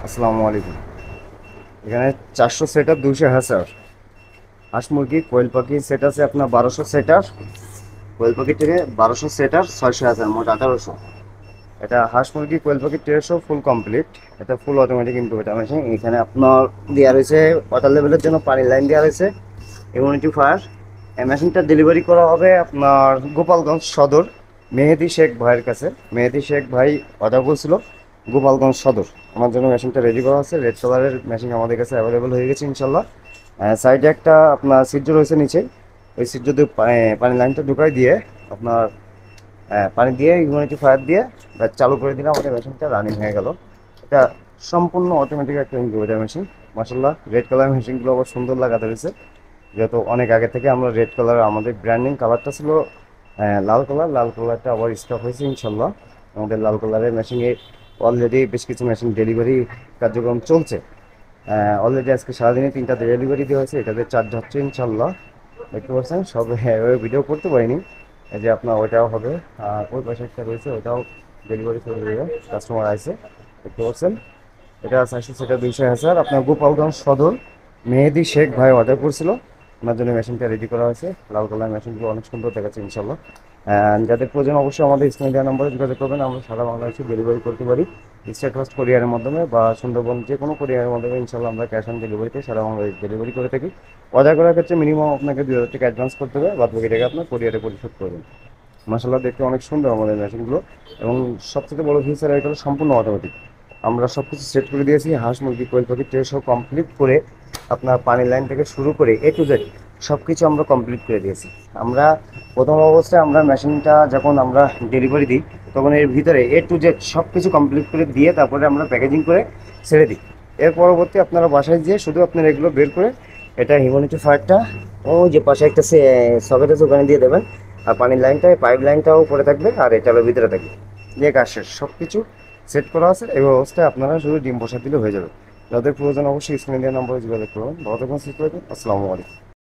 আসসালামু আলাইকুম। এখানে 400 সেটার 200 হ্যাচার হাঁস মুরগি কোয়েল পাখি সেট আছে আপনার 1200 সেটার। কোয়েল পাখি থেকে 1200 সেটার 600 হ্যাচার, মোট 1800। এটা হাঁস মুরগি কোয়েল পাখি 1300 ফুল কমপ্লিট। এটা ফুল অটোমেটিক ইনকিউবেটর মেশিন। এখানে আপনার দেওয়া রয়েছে ওয়াটার লেভেলের জন্য পানির লাইন দেওয়া রয়েছে, ইমিউনিটি ফায়ার। এই মেশিনটা ডেলিভারি করা হবে আপনার গোপালগঞ্জ সদর মেহেদি শেখ ভাইয়ের কাছে। মেহেদি শেখ ভাই অর্ডার করছিল গোপালগঞ্জ সদর। আমার জন্য মেশিনটা রেডি করা আছে। রেড কালারের মেশিন আমাদের কাছে অ্যাভেলেবেল হয়ে গেছে ইনশাল্লাহ। সাইডে একটা আপনার সিট রয়েছে নিচে, ওই সিট যদি পানি লাইনটা ঢুকাই দিয়ে আপনার পানি দিয়ে ইমিউনিটি ফায়ার দিয়ে চালু করে দিলে আমাদের মেশিনটা রানিং হয়ে গেল। এটা সম্পূর্ণ অটোমেটিক একটা ইনকিউবেটর মেশিন। মাসাল্লাহ রেড কালার মেশিনগুলো আবার সুন্দর লাগাতে রয়েছে, যেহেতু অনেক আগে থেকে আমরা রেড কালার, আমাদের ব্র্যান্ডিং কালারটা ছিল লাল কালার। লাল কালারটা আবার স্টক হয়েছে ইনশাল্লাহ। আমাদের লাল কালারের মেশিনে অলরেডি বেশ কিছু মেশিন ডেলিভারি কার্যক্রম চলছে। অলরেডি আজকে সারাদিনে 3টা ডেলিভারি দেওয়া হয়েছে, এটাতে চার্জ হচ্ছে ইনশাল্লাহ। দেখতে পাচ্ছেন সব ভিডিও করতে পারিনি। এই যে আপনার ওইটাও হবে, আর ওই পাশে একটা রয়েছে ওইটাও ডেলিভারি চলে যাবে, কাস্টমার আছে। দেখতে পাচ্ছেন এটা 400 সেটা 200 হ্যাচার আপনার গোপালগঞ্জ সদর মেহেদি শেখ ভাই অর্ডার করছিল। ওনার জন্য মেশিনটা রেডি করা হয়েছে। লাল কালার মেশিনগুলো অনেক সুন্দর দেখাচ্ছে ইনশাল্লাহ। যাদের প্রয়োজন অবশ্যই আমাদের স্ক্রিনে দেওয়া নম্বরে যোগাযোগ করবেন। আমরা সারা বাংলাদেশে ডেলিভারি করতে পারি স্টেট ফার্স্ট কোরিয়ারের মাধ্যমে বা সুন্দরবন যে কোনো কোরিয়ারের মাধ্যমে ইনশাল্লাহ আমরা ক্যাশ অন ডেলিভারিতে সারা বাংলাদেশ ডেলিভারি করে থাকি। অর্ডার করার ক্ষেত্রে মিনিমাম আপনাকে 2000 টাকা অ্যাডভান্স করতে হবে, বাদ বাকি টাকা আপনার কোরিয়ারে পরিশোধ করবেন। মাসাল্লাহ দেখতে অনেক সুন্দর আমাদের মেশিনগুলো, এবং সবথেকে বড় ফিচার এটা হলো সম্পূর্ণ অটোমেটিক। আমরা সব কিছু সেট করে দিয়েছি। হাঁস মুরগি কোয়েল পাখি ট্রে সব কমপ্লিট করে আপনার পানি লাইন থেকে শুরু করে এ টু জেড সব কিছু আমরা কমপ্লিট করে দিয়েছি। আমরা প্রথম অবস্থায় আমরা মেশিনটা যখন আমরা ডেলিভারি দিই তখন এর ভিতরে এ টু জেড সব কিছু কমপ্লিট করে দিয়ে তারপরে আমরা প্যাকেজিং করে ছেড়ে দিই। এর পরবর্তী আপনারা বাসায় যেয়ে শুধু আপনারা এগুলো বের করে এটা হিউম্যানিটি ফায়ারটা ও যে পাশে একটা সকেট আছে ওখানে দিয়ে দেবেন। আর পানির লাইনটা পাইপ লাইনটাও পরে থাকবে, আর এটারও ভিতরে থাকবে। দিয়ে কাজ শেষ। সব কিছু সেট করা আছে। এই অবস্থায় আপনারা শুধু ডিম বসা দিলে হয়ে যাবে। যাদের প্রয়োজন অবশ্যই স্ক্রিনে দেওয়া নম্বরে যোগাযোগ করবেন। ভালো থাকুন, সুস্থ থাকুন। আসসালামু আলাইকুম।